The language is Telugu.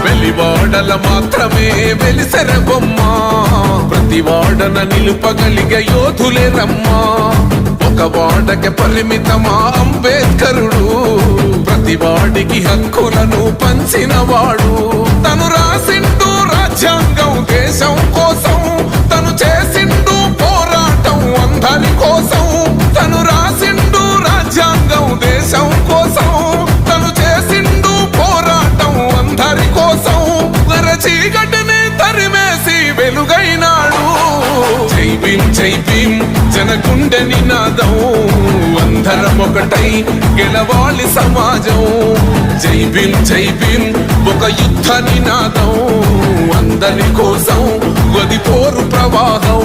వెలివాడల మాత్రమే వెలిసెర బొమ్మ ప్రతి వాడన నిలుపగలిగే యోధులే రమ్మా ఒక వాడకి పరిమితమా అంబేద్కరుడు ప్రతి వాడికి హక్కులను పంచినవాడు తను రాసిండు రాజ్యాంగం దేశం కోసం తను చేసిండు పోరాటం అందరి కోసం తను రాసిండు రాజ్యాంగం దేశం కోసం తను చేసిండు పోరాటం అందరి కోసం చీకటిని తరిమేసి వెలుగైనాడు జై భీం జనగుండె నినాదం అందరం ఒకటై గెలవాలి సమాజం జై భీం ఒక యుద్ధ నినాదం అందరి కోసం గది పోరు ప్రవాహం